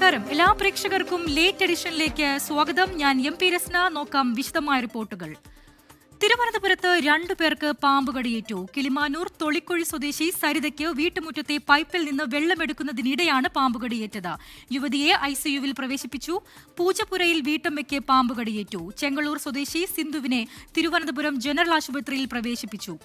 നമസ്കാരം. എല്ലാ പ്രേക്ഷകർക്കും ലേറ്റ് എഡിഷനിലേക്ക് സ്വാഗതം. ഞാൻ MP രസ്ന. നോക്കാം വിശദമായ റിപ്പോർട്ടുകൾ. തിരുവനന്തപുരത്ത് 2 പേർക്ക് പാമ്പ് കടിയേറ്റു. കിളിമാനൂർ തൊളിക്കുഴി സ്വദേശി സരിതയ്ക്ക് വീട്ടുമുറ്റത്തെ പൈപ്പിൽ നിന്ന് വെള്ളമെടുക്കുന്നതിനിടെയാണ് പാമ്പ് കടിയേറ്റത്. യുവതിയെ ICUവിൽ പ്രവേശിപ്പിച്ചു. പൂജപ്പുരയിൽ വീട്ടമ്മയ്ക്ക് പാമ്പ് കടിയേറ്റു. ചെങ്ങളൂർ സ്വദേശി സിന്ധുവിനെ തിരുവനന്തപുരം ജനറൽ ആശുപത്രിയിൽ പ്രവേശിപ്പിച്ചു.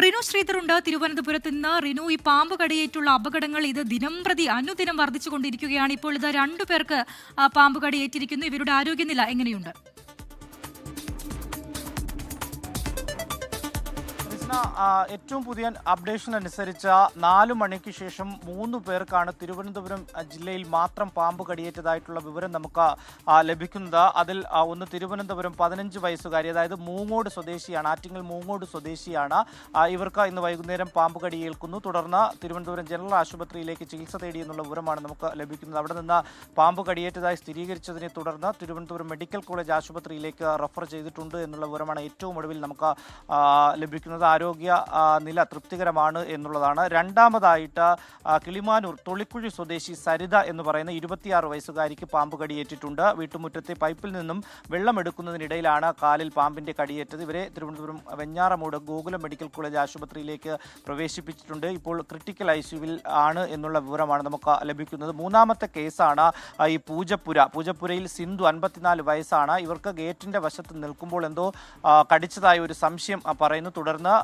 റിനു ശ്രീധറുണ്ട് തിരുവനന്തപുരത്ത് നിന്ന്. റിനു, ഈ പാമ്പ് കടിയേറ്റുള്ള അപകടങ്ങൾ ഇത് ദിനംപ്രതി അനുദിനം വർദ്ധിച്ചുകൊണ്ടിരിക്കുകയാണ്. ഇപ്പോൾ ഇത് 2 പേർക്ക് പാമ്പ് കടിയേറ്റിരിക്കുന്നു. ഇവരുടെ ആരോഗ്യനില എങ്ങനെയുണ്ട്? ഏറ്റവും പുതിയ അപ്ഡേഷൻ അനുസരിച്ച് 4 മണിക്ക് ശേഷം 3 പേർക്കാണ് തിരുവനന്തപുരം ജില്ലയിൽ മാത്രം പാമ്പ് കടിയേറ്റതായിട്ടുള്ള വിവരം നമുക്ക് ലഭിക്കുന്നത്. അതിൽ ഒന്ന് തിരുവനന്തപുരം 15 വയസ്സുകാരി, അതായത് മൂങ്ങോട് സ്വദേശിയാണ്, ആറ്റിങ്ങൽ മൂങ്ങോട് സ്വദേശിയാണ്. ഇവർക്ക് ഇന്ന് വൈകുന്നേരം പാമ്പ് കടിയേൽക്കുന്നു. തുടർന്ന് തിരുവനന്തപുരം ജനറൽ ആശുപത്രിയിലേക്ക് ചികിത്സ തേടി എന്നുള്ള വിവരമാണ് നമുക്ക് ലഭിക്കുന്നത്. അവിടെ നിന്ന് പാമ്പ് കടിയേറ്റതായി സ്ഥിരീകരിച്ചതിനെ തുടർന്ന് തിരുവനന്തപുരം മെഡിക്കൽ കോളേജ് ആശുപത്രിയിലേക്ക് റഫർ ചെയ്തിട്ടുണ്ട് എന്നുള്ള വിവരമാണ് ഏറ്റവും ഒടുവിൽ നമുക്ക് ലഭിക്കുന്നത്. ആരോഗ്യ നില തൃപ്തികരമാണ് എന്നുള്ളതാണ്. രണ്ടാമതായിട്ട് കിളിമാനൂർ തൊളിക്കുഴി സ്വദേശി സരിത എന്ന് പറയുന്ന 26 വയസ്സുകാരിക്ക് പാമ്പ് കടിയേറ്റിട്ടുണ്ട്. വീട്ടുമുറ്റത്തെ പൈപ്പിൽ നിന്നും വെള്ളമെടുക്കുന്നതിനിടയിലാണ് കാലിൽ പാമ്പിന്റെ കടിയേറ്റത്. ഇവരെ തിരുവനന്തപുരം വെഞ്ഞാറമൂട് ഗോകുലം മെഡിക്കൽ കോളേജ് ആശുപത്രിയിലേക്ക് പ്രവേശിപ്പിച്ചിട്ടുണ്ട്. ഇപ്പോൾ ക്രിട്ടിക്കൽ ICUവിൽ ആണ് എന്നുള്ള വിവരമാണ് നമുക്ക് ലഭിക്കുന്നത്. മൂന്നാമത്തെ കേസാണ് ഈ പൂജപ്പുരയിൽ സിന്ധു 54 വയസ്സാണ്. ഇവർക്ക് ഗേറ്റിന്റെ വശത്ത് നിൽക്കുമ്പോൾ എന്തോ കടിച്ചതായ ഒരു സംശയം പറയുന്നു. തുടർന്ന്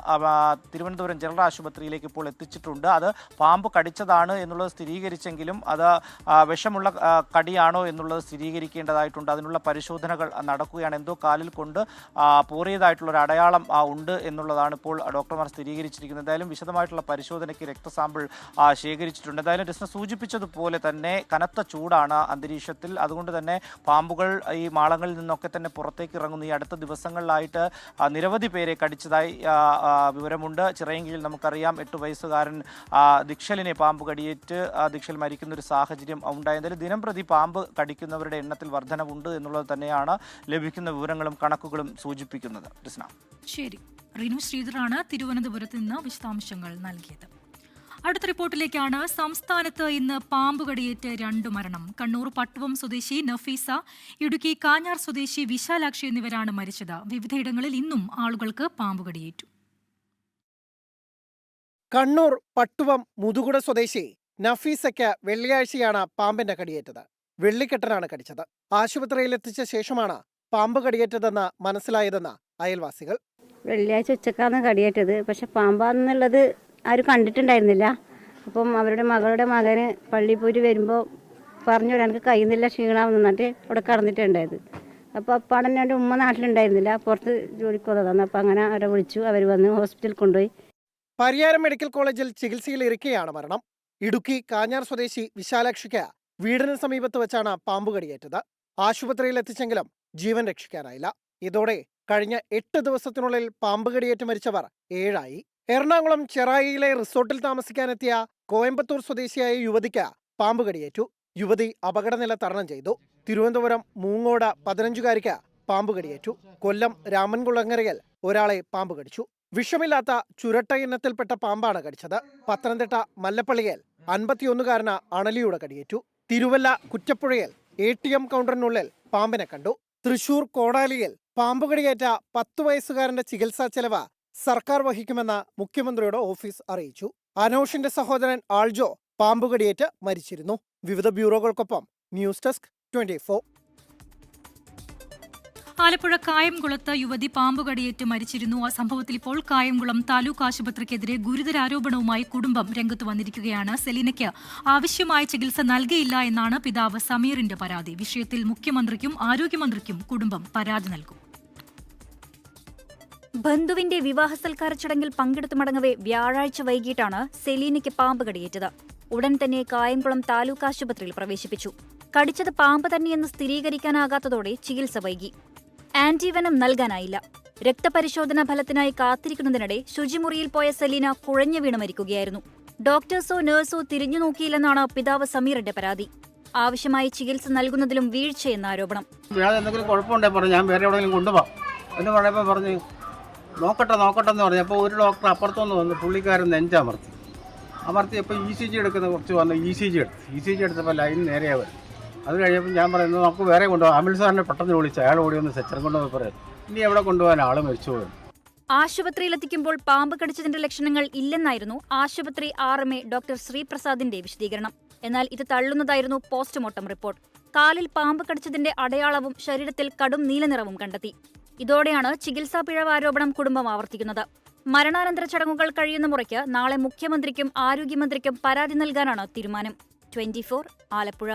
തിരുവനന്തപുരം ജനറൽ ആശുപത്രിയിലേക്ക് ഇപ്പോൾ എത്തിച്ചിട്ടുണ്ട്. അത് പാമ്പ് കടിച്ചതാണ് എന്നുള്ളത് സ്ഥിരീകരിച്ചെങ്കിലും അത് വിഷമുള്ള കടിയാണോ എന്നുള്ളത് സ്ഥിരീകരിക്കേണ്ടതായിട്ടുണ്ട്. അതിനുള്ള പരിശോധനകൾ നടക്കുകയാണ്. എന്തോ കാലിൽ കൊണ്ട് പോറിയതായിട്ടുള്ളൊരു അടയാളം ഉണ്ട് എന്നുള്ളതാണ് ഇപ്പോൾ ഡോക്ടർമാർ സ്ഥിരീകരിച്ചിരിക്കുന്നത്. എന്തായാലും വിശദമായിട്ടുള്ള പരിശോധനയ്ക്ക് രക്തസാമ്പിൾ ശേഖരിച്ചിട്ടുണ്ട്. എന്തായാലും രസ്ന സൂചിപ്പിച്ചതുപോലെ തന്നെ കനത്ത ചൂടാണ് അന്തരീക്ഷത്തിൽ. അതുകൊണ്ട് തന്നെ പാമ്പുകൾ ഈ മാളങ്ങളിൽ നിന്നൊക്കെ തന്നെ പുറത്തേക്ക് ഇറങ്ങുന്നു. ഈ അടുത്ത ദിവസങ്ങളിലായിട്ട് നിരവധി പേരെ കടിച്ചതായി വിവരമുണ്ട്. ചിറയൻകീഴിൽ നമുക്കറിയാം 8 വയസ്സുകാരൻ ദിക്ഷലിനെ പാമ്പ് കടിയേറ്റ് ദിക്ഷൽ മരിക്കുന്ന ഒരു സാഹചര്യം ഉണ്ടായതിൽ ദിനം പ്രതി പാമ്പ് കടിക്കുന്നവരുടെ എണ്ണത്തിൽ വർധനവുണ്ട് എന്നുള്ളത് തന്നെയാണ് ലഭിക്കുന്ന വിവരങ്ങളും കണക്കുകളും സൂചിപ്പിക്കുന്നത്. ശരി, റിനു ശ്രീധറാണ് തിരുവനന്തപുരത്ത് നിന്ന് വിശദാംശങ്ങൾ നൽകിയത്. അടുത്ത റിപ്പോർട്ടിലേക്കാണ്. സംസ്ഥാനത്ത് ഇന്ന് പാമ്പ് കടിയേറ്റ് 2 മരണം. കണ്ണൂർ പട്ടുവം സ്വദേശി നഫീസ, ഇടുക്കി കാഞ്ഞാർ സ്വദേശി വിശാലാക്ഷി എന്നിവരാണ് മരിച്ചത്. വിവിധയിടങ്ങളിൽ ഇന്നും ആളുകൾക്ക് പാമ്പ് കടിയേറ്റു. കണ്ണൂർ പട്ടുവം മുതുകുട സ്വദേശി നഫീസയ്ക്ക് വെള്ളിയാഴ്ചയാണ് പാമ്പിന്റെ കടിയേറ്റത്. വെള്ളിക്കെട്ടനാണ് കടിച്ചത്. ആശുപത്രിയിൽ എത്തിച്ച ശേഷമാണ് പാമ്പ് കടിയേറ്റതെന്ന് മനസ്സിലായതെന്ന് അയൽവാസികൾ. വെള്ളിയാഴ്ച ഉച്ചക്കാണ് കടിയേറ്റത്. പക്ഷെ പാമ്പാന്നുള്ളത് ആരും കണ്ടിട്ടുണ്ടായിരുന്നില്ല. അപ്പം അവരുടെ മകളുടെ മകന് പള്ളിയിൽ പോയിട്ട് വരുമ്പോൾ പറഞ്ഞു, എനിക്ക് കഴിയുന്നില്ല, ക്ഷീണാമെന്ന് പറഞ്ഞിട്ട് അവിടെ കടന്നിട്ടുണ്ടായത്. അപ്പോൾ അപ്പാടന്നെ എൻ്റെ ഉമ്മ നാട്ടിലുണ്ടായിരുന്നില്ല, പുറത്ത് ജോലിക്ക് വന്നതാണ്. അപ്പം അങ്ങനെ അവരെ വിളിച്ചു, അവർ വന്ന് ഹോസ്പിറ്റലിൽ കൊണ്ടുപോയി. പരിയാരം മെഡിക്കൽ കോളേജിൽ ചികിത്സയിൽ ഇരിക്കെയാണ് മരണം. ഇടുക്കി കാഞ്ഞാർ സ്വദേശി വിശാലാക്ഷിക്ക് വീടിന് സമീപത്ത് വെച്ചാണ് പാമ്പ് കടിയേറ്റത്. ആശുപത്രിയിൽ എത്തിച്ചെങ്കിലും ജീവൻ രക്ഷിക്കാനായില്ല. ഇതോടെ കഴിഞ്ഞ 8 ദിവസത്തിനുള്ളിൽ പാമ്പ് കടിയേറ്റ് മരിച്ചവർ 7 ആയി. എറണാകുളം ചെറായിയിലെ റിസോർട്ടിൽ താമസിക്കാനെത്തിയ കോയമ്പത്തൂർ സ്വദേശിയായ യുവതിക്ക് പാമ്പ് കടിയേറ്റു. യുവതി അപകടനില തരണം ചെയ്തു. തിരുവനന്തപുരം മൂങ്ങോട് 15-കാരിക്ക് പാമ്പ് കടിയേറ്റു. കൊല്ലം രാമൻകുളങ്ങരയിൽ ഒരാളെ പാമ്പ് കടിച്ചു. വിഷമില്ലാത്ത ചുരട്ട ഇനത്തിൽപ്പെട്ട പാമ്പാണ് കടിച്ചത്. പത്തനംതിട്ട മല്ലപ്പള്ളിയിൽ 51-കാരന് അണലിയുടെ കടിയേറ്റു. തിരുവല്ല കുറ്റപ്പുഴയിൽ ATM കൗണ്ടറിനുള്ളിൽ പാമ്പിനെ കണ്ടു. തൃശൂർ കോടാലിയിൽ പാമ്പ് കടിയേറ്റ 10 വയസ്സുകാരന്റെ ചികിത്സാ ചെലവ് സർക്കാർ വഹിക്കുമെന്ന് മുഖ്യമന്ത്രിയുടെ ഓഫീസ് അറിയിച്ചു. അനോഷിന്റെ സഹോദരൻ ആൾജോ പാമ്പ് കടിയേറ്റ് മരിച്ചിരുന്നു. വിവിധ ബ്യൂറോകൾക്കൊപ്പം ന്യൂസ് ഡെസ്ക് 24. ആലപ്പുഴ കായംകുളത്ത് യുവതി പാമ്പ് കടിയേറ്റ് മരിച്ചിരുന്നു. ആ സംഭവത്തിൽ ഇപ്പോൾ കായംകുളം താലൂക്ക് ആശുപത്രിക്കെതിരെ ഗുരുതര ആരോപണവുമായി കുടുംബം രംഗത്ത് വന്നിരിക്കുകയാണ്. സെലീനയ്ക്ക് ആവശ്യമായ ചികിത്സ നൽകിയില്ല എന്നാണ് പിതാവ് സമീറിന്റെ പരാതി. വിഷയത്തിൽ മുഖ്യമന്ത്രിക്കും ആരോഗ്യമന്ത്രിക്കും കുടുംബം പരാതി നൽകും. ബന്ധുവിന്റെ വിവാഹ സൽക്കാര ചടങ്ങിൽ പങ്കെടുത്തു മടങ്ങവെ വ്യാഴാഴ്ച വൈകിട്ടാണ് സെലീനയ്ക്ക് പാമ്പ് കടിയേറ്റത്. ഉടൻ തന്നെ കായംകുളം താലൂക്ക് ആശുപത്രിയിൽ പ്രവേശിപ്പിച്ചു. കടിച്ചത് പാമ്പ് തന്നെയെന്ന് സ്ഥിരീകരിക്കാനാകാത്തതോടെ ചികിത്സ വൈകി. ആന്റിവെനം നൽകാനായില്ല. രക്തപരിശോധനാ ഫലത്തിനായി കാത്തിരിക്കുന്നതിനിടെ ശുചിമുറിയിൽ പോയ സെലീന കുഴഞ്ഞു വീണ് മരിക്കുകയായിരുന്നു. ഡോക്ടേഴ്സോ നഴ്സോ തിരിഞ്ഞു നോക്കിയില്ലെന്നാണ് പിതാവ് സമീറിന്റെ പരാതി. ആവശ്യമായ ചികിത്സ നൽകുന്നതിലും വീഴ്ചയെന്ന ആരോപണം. എന്തെങ്കിലും കുഴപ്പമുണ്ടെങ്കിൽ പറഞ്ഞു, ഞാൻ വേറെ എവിടെയെങ്കിലും കൊണ്ടുപോകാം എന്ന് പറഞ്ഞപ്പോൾ പറഞ്ഞു നോക്കട്ടെ എന്ന് പറഞ്ഞപ്പോൾ ഒരു ഡോക്ടർ അപ്പുറത്തുനിന്ന് വന്ന് പുള്ളിക്കാരൻ നെഞ്ചമർത്തിയപ്പോൾ ECG എടുക്കുന്ന കുറച്ച് വന്ന് ECG എടുത്തപ്പോൾ ലൈൻ നേരെയാ വരും. അത് കഴിഞ്ഞപ്പോൾ ഞാൻ പറയുന്നത് നമുക്ക് വേറെ കൊണ്ടുപോകാം. ആംബുലൻസ് സാറിനെ പെട്ടെന്ന് വിളിച്ചു, അയാൾ ഓടി വന്ന് സെച്ചരം കൊണ്ടുപോയി പറയും ഇനി എവിടെ കൊണ്ടുപോകാൻ, ആൾ മരിച്ചു പോകും. ആശുപത്രിയിലെത്തിക്കുമ്പോൾ പാമ്പ് കടിച്ചതിന്റെ ലക്ഷണങ്ങൾ ഇല്ലെന്നായിരുന്നു ആശുപത്രി RMA ഡോക്ടർ ശ്രീപ്രസാദിന്റെ വിശദീകരണം. എന്നാൽ ഇത് തള്ളുന്നതായിരുന്നു പോസ്റ്റ്മോർട്ടം റിപ്പോർട്ട്. കാലിൽ പാമ്പ് കടിച്ചതിന്റെ അടയാളവും ശരീരത്തിൽ കടും നീലനിറവും കണ്ടെത്തി. ഇതോടെയാണ് ചികിത്സാ പിഴവ് ആരോപണം കുടുംബം ആവർത്തിക്കുന്നത്. മരണാനന്തര ചടങ്ങുകൾ കഴിയുന്ന മുറയ്ക്ക് നാളെ മുഖ്യമന്ത്രിക്കും ആരോഗ്യമന്ത്രിക്കും പരാതി നൽകാനാണ് തീരുമാനം. 24 ആലപ്പുഴ.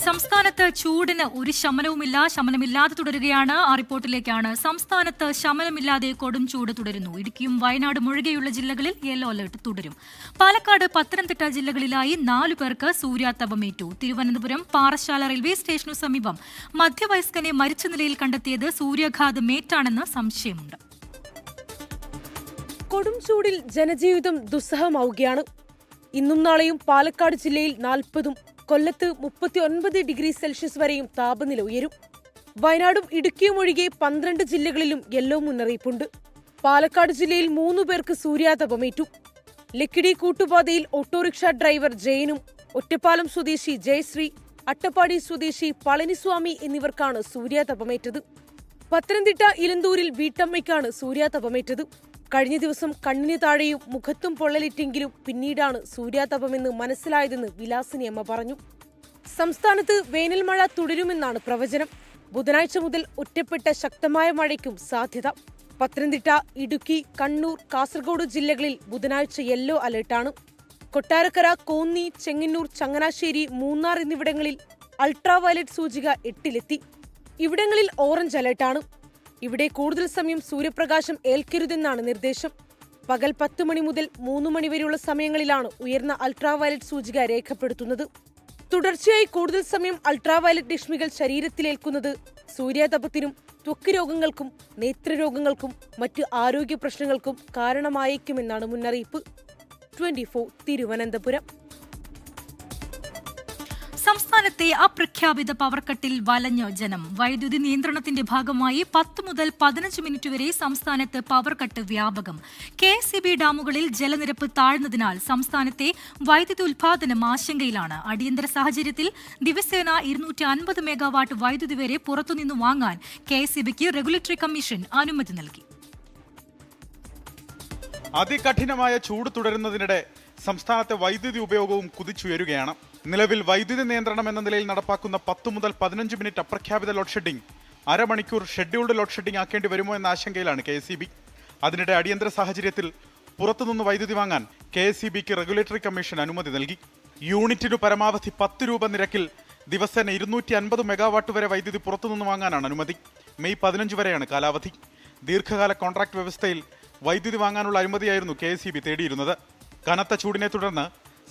സംസ്ഥാനത്ത് ചൂടിന് ഒരു ശമനമില്ലാതെ തുടരുകയാണ്. ആ റിപ്പോർട്ടിലേക്കാണ്. സംസ്ഥാനത്ത് ശമനമില്ലാതെ കൊടും ചൂട് തുടരുന്നു. ഇടുക്കിയും വയനാടും ഒഴികെയുള്ള ജില്ലകളിൽ യെല്ലോ അലർട്ട് തുടരും. പാലക്കാട്, പത്തനംതിട്ട ജില്ലകളിലായി 4 പേർക്ക് സൂര്യാതപമേറ്റു. തിരുവനന്തപുരം പാറശാല റെയിൽവേ സ്റ്റേഷനു സമീപം മധ്യവയസ്കനെ മരിച്ച നിലയിൽ കണ്ടെത്തിയത് സൂര്യാഘാതമേറ്റാണെന്ന് സംശയമുണ്ട്. കൊടും ചൂടിൽ ജനജീവിതം ദുസ്സഹമാവുകയാണ്. ഇന്നും നാളെയും പാലക്കാട് ജില്ലയിൽ 40-ഉം കൊല്ലത്ത് 39 ഡിഗ്രി സെൽഷ്യസ് വരെയും താപനില ഉയരും. വയനാടും ഇടുക്കിയും ഒഴികെ 12 ജില്ലകളിലും യെല്ലോ മുന്നറിയിപ്പുണ്ട്. പാലക്കാട് ജില്ലയിൽ 3 പേർക്ക് സൂര്യാതപമേറ്റു. ലക്കിടി കൂട്ടുപാതയിൽ ഓട്ടോറിക്ഷ ഡ്രൈവർ ജയനും ഒറ്റപ്പാലം സ്വദേശി ജയശ്രീ, അട്ടപ്പാടി സ്വദേശി പളനിസ്വാമി എന്നിവർക്കാണ് സൂര്യാതപമേറ്റത്. പത്തനംതിട്ട ഇലന്തൂരിൽ വീട്ടമ്മയ്ക്കാണ് സൂര്യാതപമേറ്റത്. കഴിഞ്ഞ ദിവസം കണ്ണിന് താഴെയും മുഖത്തും പൊള്ളലിട്ടെങ്കിലും പിന്നീടാണ് സൂര്യാതപമെന്ന് മനസ്സിലായതെന്ന് വിലാസിനി അമ്മ പറഞ്ഞു. സംസ്ഥാനത്ത് വേനൽ മഴ തുടരുമെന്നാണ് പ്രവചനം. ബുധനാഴ്ച മുതൽ ഒറ്റപ്പെട്ട ശക്തമായ മഴയ്ക്കും സാധ്യത. പത്തനംതിട്ട, ഇടുക്കി, കണ്ണൂർ, കാസർഗോഡ് ജില്ലകളിൽ ബുധനാഴ്ച യെല്ലോ അലർട്ടാണ്. കൊട്ടാരക്കര, കോന്നി, ചെങ്ങന്നൂർ, ചങ്ങനാശ്ശേരി, മൂന്നാർ എന്നിവിടങ്ങളിൽ അൾട്രാ വയലറ്റ് സൂചിക 8-ലെത്തി. ഇവിടങ്ങളിൽ ഓറഞ്ച് അലർട്ടാണ്. ഇവിടെ കൂടുതൽ സമയം സൂര്യപ്രകാശം ഏൽക്കരുതെന്നാണ് നിർദ്ദേശം. പകൽ 10 മണി മുതൽ 3 മണി വരെയുള്ള സമയങ്ങളിലാണ് ഉയർന്ന അൾട്രാവയലറ്റ് സൂചിക രേഖപ്പെടുത്തുന്നത്. തുടർച്ചയായി കൂടുതൽ സമയം അൾട്രാവയലറ്റ് രശ്മികൾ ശരീരത്തിലേൽക്കുന്നത് സൂര്യാതപത്തിനും ത്വക്ക് രോഗങ്ങൾക്കും നേത്രരോഗങ്ങൾക്കും മറ്റ് ആരോഗ്യ പ്രശ്നങ്ങൾക്കും കാരണമായേക്കുമെന്നാണ് മുന്നറിയിപ്പ്. 24 തിരുവനന്തപുരം. സംസ്ഥാനത്തെ അപ്രഖ്യാപിത പവർ കട്ടിൽ വലഞ്ഞ ജനം. വൈദ്യുതി നിയന്ത്രണത്തിന്റെ ഭാഗമായി 10 മുതൽ 15 മിനിറ്റ് വരെ സംസ്ഥാനത്ത് പവർ കട്ട് വ്യാപകം. KSEB ഡാമുകളിൽ ജലനിരപ്പ് താഴ്ന്നതിനാൽ സംസ്ഥാനത്തെ വൈദ്യുതി ഉൽപാദനം ആശങ്കയിലാണ്. അടിയന്തര സാഹചര്യത്തിൽ ദിവസേന 250 മെഗാവാട്ട് വൈദ്യുതി വരെ പുറത്തുനിന്ന് വാങ്ങാൻ KSEBക്ക് റെഗുലേറ്ററി കമ്മീഷൻ അനുമതി നൽകി. അതികഠിനമായ ചൂട് തുടരുന്നതിനിടെ സംസ്ഥാനത്തെ വൈദ്യുതി ഉപയോഗവും കുതിച്ചുയരുകയാണ്. നിലവിൽ വൈദ്യുതി നിയന്ത്രണം എന്ന നിലയിൽ നടപ്പാക്കുന്ന 10 മുതൽ 15 മിനിറ്റ് അപ്രഖ്യാപിത ലോഡ് ഷെഡിംഗ് അരമണിക്കൂർ ഷെഡ്യൂൾഡ് ലോഡ് ഷെഡിംഗ് ആക്കേണ്ടി വരുമോ എന്ന ആശങ്കയിലാണ് KSEB. അതിനിടെ അടിയന്തര സാഹചര്യത്തിൽ പുറത്തുനിന്ന് വൈദ്യുതി വാങ്ങാൻ KSEBക്ക് റെഗുലേറ്ററി കമ്മീഷൻ അനുമതി നൽകി. യൂണിറ്റിനു പരമാവധി 10 രൂപ നിരക്കിൽ ദിവസേന 250 മെഗാവാട്ട് വരെ വൈദ്യുതി പുറത്തുനിന്ന് വാങ്ങാനാണ് അനുമതി. മെയ് 15 വരെയാണ് കാലാവധി. ദീർഘകാല കോൺട്രാക്ട് വ്യവസ്ഥയിൽ വൈദ്യുതി വാങ്ങാനുള്ള അനുമതിയായിരുന്നു KSEB തേടിയിരുന്നത്. കനത്ത ചൂടിനെ തുടർന്ന്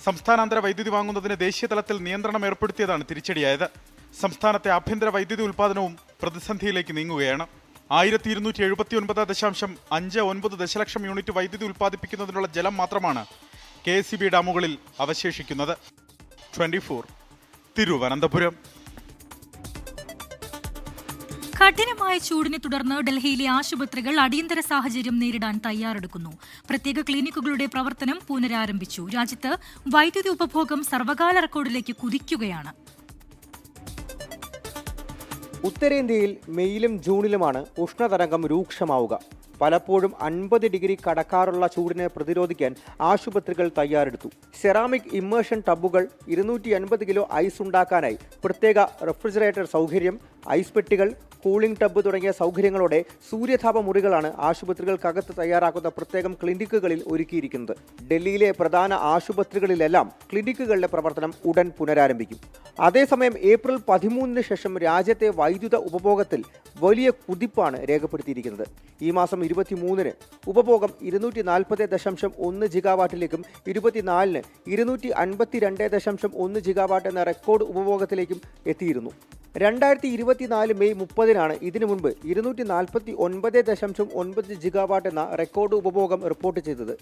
സംസ്ഥാനാന്തര വൈദ്യുതി വാങ്ങുന്നതിന് ദേശീയ തലത്തിൽ നിയന്ത്രണം ഏർപ്പെടുത്തിയതാണ് തിരിച്ചടിയായത്. സംസ്ഥാനത്തെ ആഭ്യന്തര വൈദ്യുതി ഉൽപ്പാദനവും പ്രതിസന്ധിയിലേക്ക് നീങ്ങുകയാണ്. 1279.59 ദശലക്ഷം യൂണിറ്റ് വൈദ്യുതി ഉൽപ്പാദിപ്പിക്കുന്നതിനുള്ള ജലം മാത്രമാണ് KSEB ഡാമുകളിൽ അവശേഷിക്കുന്നത്. 24 തിരുവനന്തപുരം. കഠിനമായ ചൂടിനെ തുടർന്ന് ഡൽഹിയിലെ ആശുപത്രികൾ അടിയന്തര സാഹചര്യം നേരിടാൻ തയ്യാറെടുക്കുന്നു. പ്രത്യേക ക്ലിനിക്കുകളുടെ പ്രവർത്തനം പുനരാരംഭിച്ചു. രാജ്യത്ത് വൈദ്യുതി ഉപഭോഗം സർവകാല റെക്കോർഡിലേക്ക് കുതിക്കുകയാണ്. ഉത്തരേന്ത്യയിൽ മെയിലും ജൂണിലുമാണ് ഉഷ്ണതരംഗം രൂക്ഷമാവുക. പലപ്പോഴും 50 ഡിഗ്രി കടക്കാറുള്ള ചൂടിനെ പ്രതിരോധിക്കാൻ ആശുപത്രികൾ തയ്യാറെടുത്തു. സെറാമിക് ഇമ്മേഷൻ ടബുകൾ, 250 കിലോ ഐസ് ഉണ്ടാക്കാനായി പ്രത്യേക റെഫ്രിജറേറ്റർ സൗകര്യം, ഐസ് പെട്ടികൾ, കൂളിംഗ് ടബ് തുടങ്ങിയ സൗകര്യങ്ങളോടെ സൂര്യതാപ മുറികളാണ് ആശുപത്രികൾക്കകത്ത് തയ്യാറാക്കുന്ന പ്രത്യേകം ക്ലിനിക്കുകളിൽ ഒരുക്കിയിരിക്കുന്നത്. ഡൽഹിയിലെ പ്രധാന ആശുപത്രികളിലെല്ലാം ക്ലിനിക്കുകളുടെ പ്രവർത്തനം ഉടൻ പുനരാരംഭിക്കും. അതേസമയം ഏപ്രിൽ 13 ശേഷം രാജ്യത്തെ വൈദ്യുത ഉപഭോഗത്തിൽ വലിയ കുതിപ്പാണ് രേഖപ്പെടുത്തിയിരിക്കുന്നത്. ഈ മാസം 23 ഉപഭോഗം 240.1 ജിഗാവാട്ടിലേക്കും 24 252.1 ജിഗാവാട്ട് എന്ന റെക്കോർഡ് ഉപഭോഗത്തിലേക്കും എത്തിയിരുന്നു. 2024 മെയ് 30 ഇതിനു മുൻപ് 249.9 ജിഗാവാട്ട് എന്ന റെക്കോർഡ് ഉപഭോഗം റിപ്പോർട്ട് ചെയ്തത്.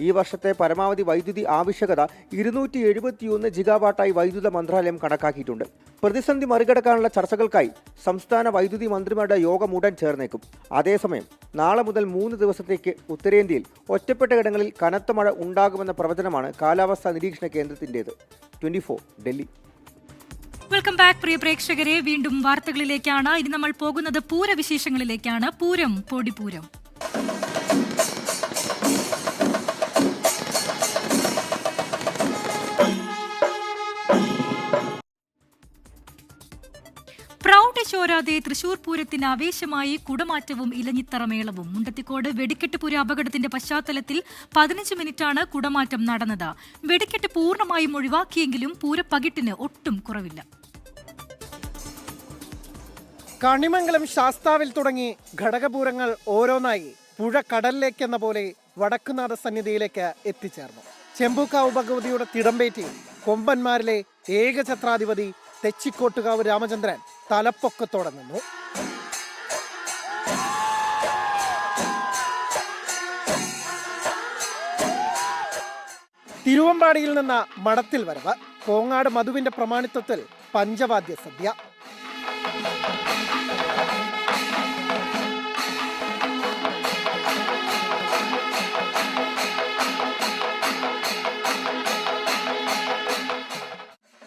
ഈ വർഷത്തെ പരമാവധി വൈദ്യുതി ആവശ്യകത 271 ജിഗാവാട്ടായി വൈദ്യുത മന്ത്രാലയം കണക്കാക്കിയിട്ടുണ്ട്. പ്രതിസന്ധി മറികടക്കാനുള്ള ചർച്ചകൾക്കായി സംസ്ഥാന വൈദ്യുതി മന്ത്രിമാരുടെ യോഗം ഉടൻ ചേർന്നേക്കും. അതേസമയം നാളെ മുതൽ 3 ദിവസത്തേക്ക് ഉത്തരേന്ത്യയിൽ ഒറ്റപ്പെട്ട ഇടങ്ങളിൽ കനത്ത മഴ ഉണ്ടാകുമെന്ന പ്രവചനമാണ് കാലാവസ്ഥാ നിരീക്ഷണ കേന്ദ്രത്തിൻ്റേത്. 24 ഡൽഹി. വെൽക്കം ബാക്ക് പ്രിയ പ്രേക്ഷകരെ. വീണ്ടും വാർത്തകളിലേക്കാണ്. ഇനി നമ്മൾ പോകുന്നത് പൂരവിശേഷങ്ങളിലേക്കാണ്. പൂരം പൊടിപൂരം. പ്രൗഢ ചോരാതെ തൃശൂർ പൂരത്തിന് ആവേശമായി കുടമാറ്റവും ഇലഞ്ഞിത്തറമേളവും. മുണ്ടത്തിക്കോട് വെടിക്കെട്ട് പൂര അപകടത്തിന്റെ പശ്ചാത്തലത്തിൽ 15 മിനിറ്റാണ് കുടമാറ്റം നടന്നത്. വെടിക്കെട്ട് പൂർണ്ണമായും ഒഴിവാക്കിയെങ്കിലും പൂരപ്പകിട്ടിന് ഒട്ടും കുറവില്ല. കണിമംഗലം ശാസ്താവിൽ തുടങ്ങി ഘടകപൂരങ്ങൾ ഓരോന്നായി പുഴ കടലിലേക്കെന്ന പോലെ വടക്കുനാഥ സന്നിധിയിലേക്ക് എത്തിച്ചേർന്നു. ചെമ്പൂക്കാവ് ഭഗവതിയുടെ തിടമ്പേറ്റി കൊമ്പന്മാരിലെ ഏകഛത്രാധിപതി തെച്ചിക്കോട്ടുകാവ് രാമചന്ദ്രൻ തലപ്പൊക്കത്തോടെ നിന്നു. തിരുവമ്പാടിയിൽ നിന്ന് മഠത്തിൽ വരവ്. കോങ്ങാട് മധുവിന്റെ പ്രമാണിത്വത്തിൽ പഞ്ചവാദ്യ സദ്യ.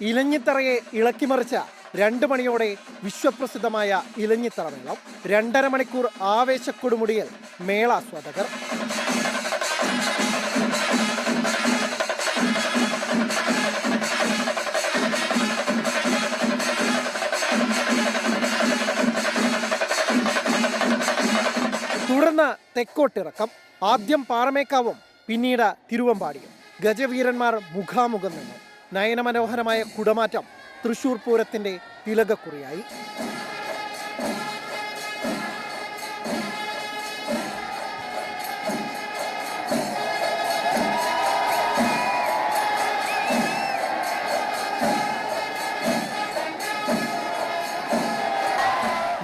ഇലഞ്ഞിത്തറയെ ഇളക്കിമറിച്ച 2 മണിയോടെ വിശ്വപ്രസിദ്ധമായ ഇലഞ്ഞിത്തറ മേളം. 2.5 മണിക്കൂർ ആവേശക്കൊടുമുടിയിൽ മേളാസ്വാദകർ. തുടർന്ന് തെക്കോട്ടിറക്കം. ആദ്യം പാറമേക്കാവും പിന്നീട് തിരുവമ്പാടിയും. ഗജവീരന്മാർ മുഖാമുഖം നിന്നു. നയനമനോഹരമായ കുടമാറ്റം തൃശൂർ പൂരത്തിന്റെ തിലകക്കുറിയായി.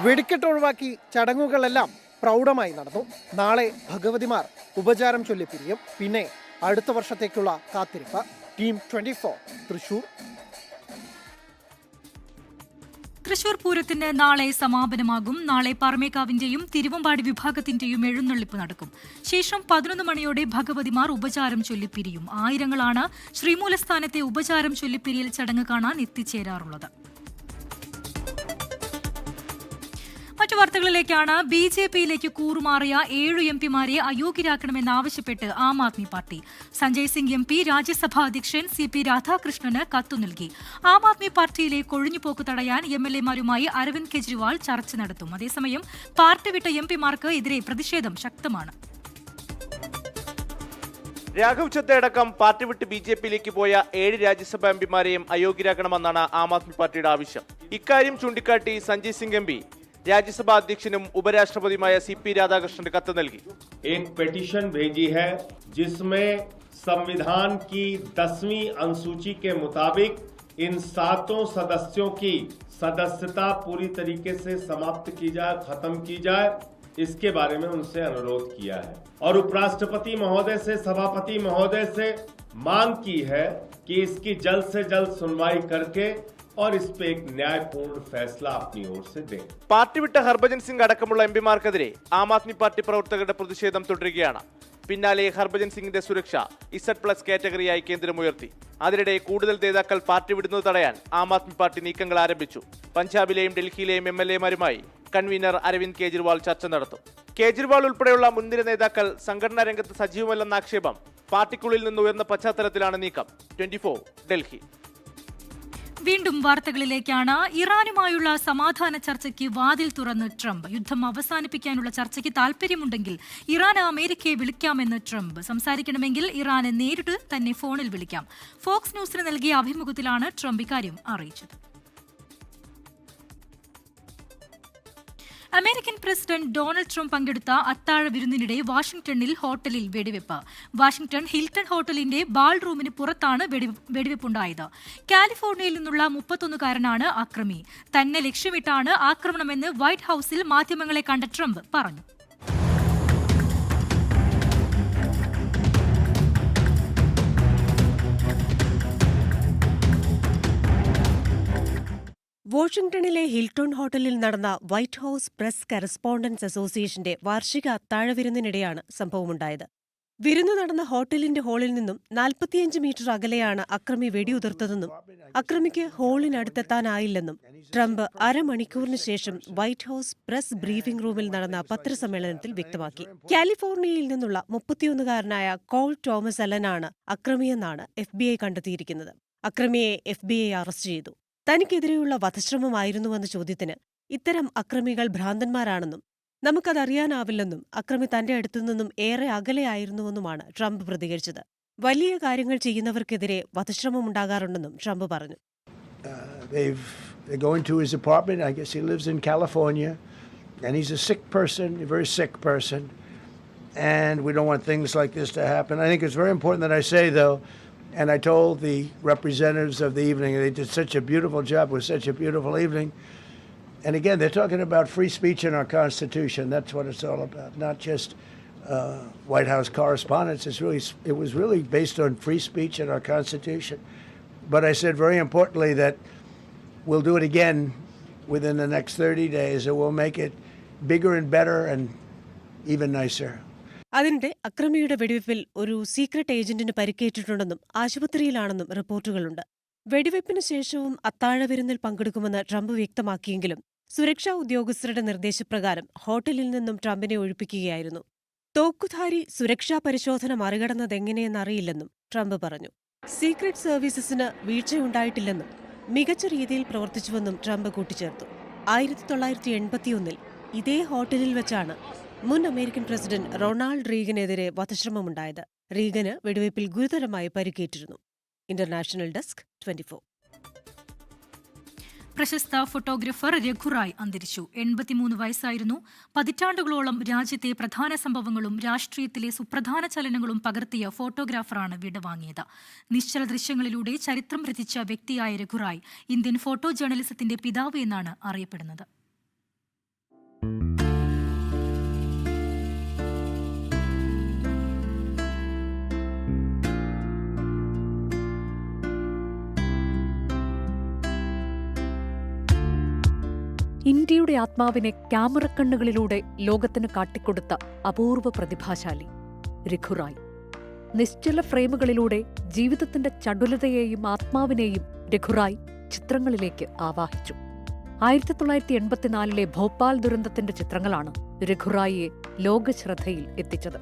വെടിക്കെട്ട് ഒഴിവാക്കി ചടങ്ങുകളെല്ലാം പ്രൗഢമായി നടന്നു. നാളെ ഭഗവതിമാർ ഉപചാരം ചൊല്ലിപ്പിരിയും. പിന്നെ അടുത്ത വർഷത്തേക്കുള്ള കാത്തിരിപ്പ്. ടീം 24 തൃശൂർ. തൃശൂർ പൂരത്തിന് നാളെ സമാപനമാകും. നാളെ പാറമേക്കാവിന്റെയും തിരുവമ്പാടി വിഭാഗത്തിന്റെയും എഴുന്നള്ളിപ്പ് നടക്കും. ശേഷം 11 മണിയോടെ ഭഗവതിമാർ ഉപചാരം ചൊല്ലിപ്പിരിയും. ആയിരങ്ങളാണ് ശ്രീമൂലസ്ഥാനത്തെ ഉപചാരം ചൊല്ലിപ്പിരിയൽ ചടങ്ങ് കാണാൻ എത്തിച്ചേരാറുള്ളത്. മറ്റു വാർത്തകളിലേക്കാണ്. BJPയിലേക്ക് കൂറുമാറിയ 7 MP-മാരെ അയോഗ്യരാക്കണമെന്നാവശ്യപ്പെട്ട് ആം ആദ്മി പാർട്ടി. സഞ്ജയ് സിംഗ് MP രാജ്യസഭാ അധ്യക്ഷൻ CP രാധാകൃഷ്ണന് കത്തു നൽകി. ആം ആദ്മി പാർട്ടിയിലെ കൊഴിഞ്ഞുപോക്ക് തടയാൻ MLA-മാരുമായി അരവിന്ദ് കെജ്രിവാൾ ചർച്ച നടത്തും. അതേസമയം പാർട്ടി വിട്ട MP-മാർക്ക് എതിരെ പ്രതിഷേധം ശക്തമാണ്. രാഘവ് ചദ്ദയടക്കം പാർട്ടി വിട്ട് BJPയിലേക്ക് പോയ 7 രാജ്യസഭാ MP-മാരെയും അയോഗ്യരാക്കണമെന്നാണ് ആം ആദ്മി പാർട്ടിയുടെ ആവശ്യം. ഇക്കാര്യം ചൂണ്ടിക്കാട്ടി സഞ്ജയ് സിംഗ് MP राज्यसभा अध्यक्षനും ഉപരാഷ്ട്രപതിയുമായ CP രാധാകൃഷ്ണന് കത്ത് നൽകി. एक पिटीशन भेजी है जिसमें संविधान की 10वीं अनुसूची के मुताबिक इन 7 सदस्यों की सदस्यता पूरी तरीके से समाप्त की जाए, खत्म की जाए, इसके बारे में उनसे अनुरोध किया है और उपराष्ट्रपति महोदय से, सभापति महोदय से मांग की है कि इसकी जल्द से जल्द सुनवाई करके और इस पे एक न्यायपूर्ण फैसला अपनी ओर से दें. പാർട്ടി വിട്ട ഹർഭജൻ സിംഗ് അടക്കമുള്ള MP-മാർക്കെതിരെ ആം ആദ്മി പാർട്ടി പ്രവർത്തകരുടെ പ്രതിഷേധം തുടരുകയാണ്. പിന്നാലെ ഹർഭജൻ സിംഗിന്റെ സുരക്ഷ Z+ കാറ്റഗറിയായി കേന്ദ്രമുയർത്തി. അതിനിടെ കൂടുതൽ നേതാക്കൾ പാർട്ടി വിടുന്നത് തടയാൻ ആം ആദ്മി പാർട്ടി നീക്കങ്ങൾ ആരംഭിച്ചു. പഞ്ചാബിലെയും ഡൽഹിയിലെയും MLA-മാരുമായി കൺവീനർ അരവിന്ദ് കെജ്രിവാൾ ചർച്ച നടത്തും. കേജ്രിവാൾ ഉൾപ്പെടെയുള്ള മുൻനിര നേതാക്കൾ സംഘടനാ രംഗത്ത് സജീവമല്ലെന്ന ആക്ഷേപം പാർട്ടിക്കുള്ളിൽ നിന്ന് ഉയർന്ന പശ്ചാത്തലത്തിലാണ് നീക്കം. 24 ഡൽഹി. വീണ്ടും വാർത്തകളിലേക്കാണ്. ഇറാനുമായുള്ള സമാധാന ചർച്ചയ്ക്ക് വാതിൽ തുറന്ന് ട്രംപ്. യുദ്ധം അവസാനിപ്പിക്കാനുള്ള ചർച്ചയ്ക്ക് താൽപര്യമുണ്ടെങ്കിൽ ഇറാന് അമേരിക്കയെ വിളിക്കാമെന്ന് ട്രംപ്. സംസാരിക്കണമെങ്കിൽ ഇറാന് നേരിട്ട് തന്നെ ഫോണിൽ വിളിക്കാം. ഫോക്സ് ന്യൂസിന് നൽകിയ അഭിമുഖത്തിലാണ് ട്രംപ് ഇക്കാര്യം അറിയിച്ചത്. അമേരിക്കൻ പ്രസിഡന്റ് ഡൊണാൾഡ് ട്രംപ് പങ്കെടുത്ത അത്താഴ വിരുന്നിനിടെ വാഷിംഗ്ടണിൽ ഹോട്ടലിൽ വെടിവെപ്പ്. വാഷിംഗ്ടൺ ഹിൽട്ടൺ ഹോട്ടലിന്റെ ബാൾ റൂമിന് പുറത്താണ് വെടിവെപ്പുണ്ടായത്. കാലിഫോർണിയയിൽ നിന്നുള്ള 31-കാരനാണ് അക്രമി. തന്നെ ലക്ഷ്യമിട്ടാണ് ആക്രമണമെന്ന് വൈറ്റ് ഹൌസിൽ മാധ്യമങ്ങളെ കണ്ട ട്രംപ് പറഞ്ഞു. വാഷിംഗ്ടണിലെ ഹിൽട്ടൺ ഹോട്ടലിൽ നടന്ന വൈറ്റ് ഹൌസ് പ്രസ് കറസ്പോണ്ടൻസ് അസോസിയേഷന്റെ വാർഷിക അത്താഴവിരുന്നിനിടെയാണ് സംഭവമുണ്ടായത്. വിരുന്ന് നടന്ന ഹോട്ടലിന്റെ ഹാളിൽ നിന്നും 45 മീറ്റർ അകലെയാണ് അക്രമി വെടിയുതിർത്തതെന്നും അക്രമിക്ക് ഹാളിനടുത്തെത്താനായില്ലെന്നും ട്രംപ് അരമണിക്കൂറിന് ശേഷം വൈറ്റ് ഹൌസ് പ്രസ് ബ്രീഫിംഗ് റൂമിൽ നടന്ന പത്രസമ്മേളനത്തിൽ വ്യക്തമാക്കി. കാലിഫോർണിയയിൽ നിന്നുള്ള 31-കാരനായ കോൾ തോമസ് അലനാണ് അക്രമിയെന്നാണ് FBI കണ്ടെത്തിയിരിക്കുന്നത്. അക്രമിയെ FBI അറസ്റ്റ് ചെയ്തു. തനിക്കെതിരെയുള്ള വധശ്രമമായിരുന്നുവെന്ന ചോദ്യത്തിന് ഇത്തരം അക്രമികൾ ഭ്രാന്തന്മാരാണെന്നും നമുക്കതറിയാനാവില്ലെന്നും അക്രമി തന്റെ അടുത്തുനിന്നും ഏറെ അകലെയായിരുന്നുവെന്നുമാണ് ട്രംപ് പ്രതികരിച്ചത്. വലിയ കാര്യങ്ങൾ ചെയ്യുന്നവർക്കെതിരെ വധശ്രമമുണ്ടാകാറുണ്ടെന്നും ട്രംപ് പറഞ്ഞു. They go into his apartment. I guess he lives in California, and he's a sick person, a very sick person, and we don't want things like this to happen. I think it's very important that I say, though, and I told the representatives of the evening, they did such a beautiful job. It was such a beautiful evening. And again, they're talking about free speech in our Constitution. That's what it's all about, not just White House correspondence. It was really based on free speech in our Constitution. But I said very importantly that we'll do it again within the next 30 days, and we'll make it bigger and better and even nicer. അതിനിടെ അക്രമിയുടെ വെടിവയ്പിൽ ഒരു secret ഏജന്റിന് പരിക്കേറ്റിട്ടുണ്ടെന്നും ആശുപത്രിയിലാണെന്നും റിപ്പോർട്ടുകളുണ്ട്. വെടിവയ്പ്പിന് ശേഷവും അത്താഴവിരുന്നിൽ പങ്കെടുക്കുമെന്ന് Trump വ്യക്തമാക്കിയെങ്കിലും സുരക്ഷാ ഉദ്യോഗസ്ഥരുടെ നിർദ്ദേശപ്രകാരം ഹോട്ടലിൽ നിന്നും ട്രംപിനെ ഒഴിപ്പിക്കുകയായിരുന്നു. തോക്കുധാരി സുരക്ഷാ പരിശോധന മറികടന്നതെങ്ങനെയെന്നറിയില്ലെന്നും ട്രംപ് പറഞ്ഞു. സീക്രട്ട് സർവീസസിന് വീഴ്ചയുണ്ടായിട്ടില്ലെന്നും മികച്ച രീതിയിൽ പ്രവർത്തിച്ചുവെന്നും ട്രംപ് കൂട്ടിച്ചേർത്തു. 1981-ൽ ഇതേ ഹോട്ടലിൽ വെച്ചാണ് മുൻ അമേരിക്കൻ പ്രസിഡന്റ് റൊണാൾഡ് റീഗനെതിരെ വധശ്രമമുണ്ടായത്. റീഗന് വെടിവയ്പിൽ ഗുരുതരമായി പരിക്കേറ്റിരുന്നു. International desk 24. പ്രശസ്ത ഫോട്ടോഗ്രാഫർ രഘുറായ് അന്തരിച്ചു. 83 വയസ്സായിരുന്നു. പതിറ്റാണ്ടുകളോളം രാജ്യത്തെ പ്രധാന സംഭവങ്ങളും രാഷ്ട്രീയത്തിലെ സുപ്രധാന ചലനങ്ങളും പകർത്തിയ ഫോട്ടോഗ്രാഫറാണ് വിടവാങ്ങിയത്. നിശ്ചല ദൃശ്യങ്ങളിലൂടെ ചരിത്രം രചിച്ച വ്യക്തിയായ രഘുറായ് ഇന്ത്യൻ ഫോട്ടോ ജേർണലിസത്തിന്റെ പിതാവ് എന്നാണ് അറിയപ്പെടുന്നത്. ഇന്ത്യയുടെ ആത്മാവിനെ ക്യാമറക്കണ്ണുകളിലൂടെ ലോകത്തിന് കാട്ടിക്കൊടുത്ത അപൂർവ പ്രതിഭാശാലി രഘുറായ്. നിശ്ചല ഫ്രെയിമുകളിലൂടെ ജീവിതത്തിന്റെ ചടുലതയെയും ആത്മാവിനെയും രഘുറായ് ചിത്രങ്ങളിലേക്ക് ആവാഹിച്ചു. 1984-ലെ ഭോപ്പാൽ ദുരന്തത്തിന്റെ ചിത്രങ്ങളാണ് രഘുറായിയെ ലോകശ്രദ്ധയിൽ എത്തിച്ചത്.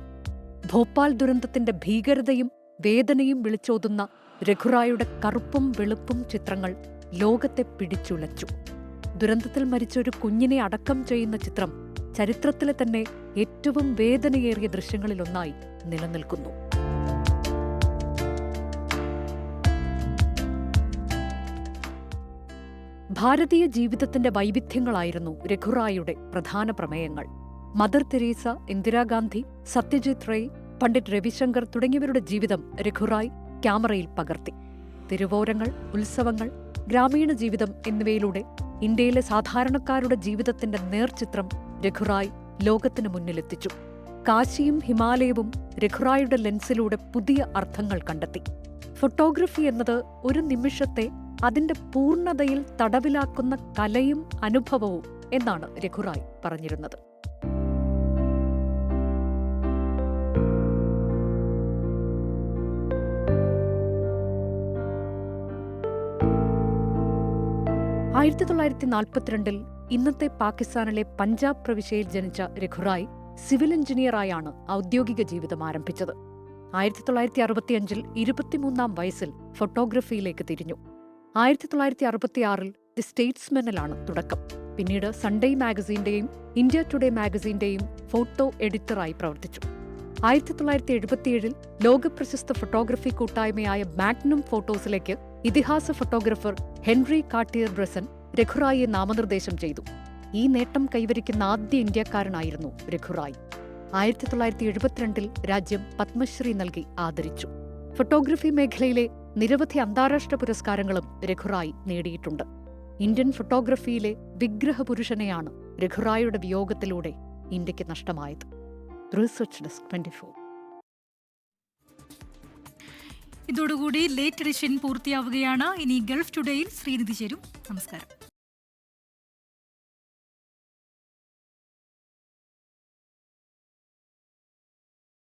ഭോപ്പാൽ ദുരന്തത്തിന്റെ ഭീകരതയും വേദനയും വിളിച്ചോതുന്ന രഘുറായിയുടെ കറുപ്പും വെളുപ്പും ചിത്രങ്ങൾ ലോകത്തെ പിടിച്ചുലച്ചു. ദുരന്തത്തിൽ മരിച്ച ഒരു കുഞ്ഞിനെ അടക്കം ചെയ്യുന്ന ചിത്രം ചരിത്രത്തിലെ തന്നെ ഏറ്റവും വേദനയേറിയ ദൃശ്യങ്ങളിലൊന്നായി നിലനിൽക്കുന്നു. ഭാരതീയ ജീവിതത്തിന്റെ വൈവിധ്യങ്ങളായിരുന്നു രഘുറായിയുടെ പ്രധാന പ്രമേയങ്ങൾ. മദർ തെരേസ, ഇന്ദിരാഗാന്ധി, സത്യജിത് റേ, പണ്ഡിറ്റ് രവിശങ്കർ തുടങ്ങിയവരുടെ ജീവിതം രഘുറായ് ക്യാമറയിൽ പകർത്തി. തിരുവോരങ്ങൾ, ഉത്സവങ്ങൾ, ഗ്രാമീണ ജീവിതം എന്നിവയിലൂടെ ഇന്ത്യയിലെ സാധാരണക്കാരുടെ ജീവിതത്തിന്റെ നേർചിത്രം രഘുറായ് ലോകത്തിനു മുന്നിലെത്തിച്ചു. കാശിയും ഹിമാലയവും രഘുറായിയുടെ ലെൻസിലൂടെ പുതിയ അർത്ഥങ്ങൾ കണ്ടെത്തി. ഫോട്ടോഗ്രഫി എന്നത് ഒരു നിമിഷത്തെ അതിന്റെ പൂർണ്ണതയിൽ തടവിലാക്കുന്ന കലയും അനുഭവവും എന്നാണ് രഘുറായ് പറഞ്ഞിരുന്നത്. ൽ 1942 ഇന്നത്തെ പാകിസ്ഥാനിലെ പഞ്ചാബ് പ്രവിശ്യയിൽ ജനിച്ച രഘുറായ് സിവിൽ എഞ്ചിനീയറായാണ് ഔദ്യോഗിക ജീവിതം ആരംഭിച്ചത്. 1965 23-ാം വയസ്സിൽ ഫോട്ടോഗ്രഫിയിലേക്ക് തിരിഞ്ഞു. 1966 ദി സ്റ്റേറ്റ്സ്മെനിലാണ് തുടക്കം. പിന്നീട് സൺഡേ മാഗസീന്റെയും ഇന്ത്യ ടുഡേ മാഗസീന്റെയും ഫോട്ടോ എഡിറ്ററായി പ്രവർത്തിച്ചു. 1977 ലോകപ്രശസ്ത ഫോട്ടോഗ്രഫി കൂട്ടായ്മയായ മാഗ്നം ഫോട്ടോസിലേക്ക് ഇതിഹാസ ഫോട്ടോഗ്രാഫർ ഹെൻറി കാർട്ടിയർ ബ്രസൻ രഘുറായിയെ നാമനിർദ്ദേശം ചെയ്തു. ഈ നേട്ടം കൈവരിക്കുന്ന ആദ്യ ഇന്ത്യക്കാരനായിരുന്നു രഘുറായ്. 1972 രാജ്യം പത്മശ്രീ നൽകി ആദരിച്ചു. ഫോട്ടോഗ്രഫി മേഖലയിലെ നിരവധി അന്താരാഷ്ട്ര പുരസ്കാരങ്ങളും രഘുറായ് നേടിയിട്ടുണ്ട്. ഇന്ത്യൻ ഫോട്ടോഗ്രഫിയിലെ വിഗ്രഹപുരുഷനെയാണ് രഘുറായിയുടെ വിയോഗത്തിലൂടെ ഇന്ത്യക്ക് നഷ്ടമായത്. Research desk 24. ഇതോടുകൂടി ലേറ്റ് എഡിഷൻ പൂർത്തിയാവുകയാണ്. ഇനി ഗൾഫ് ടുഡേയിൽ ശ്രീനിധി ചേരും. നമസ്കാരം.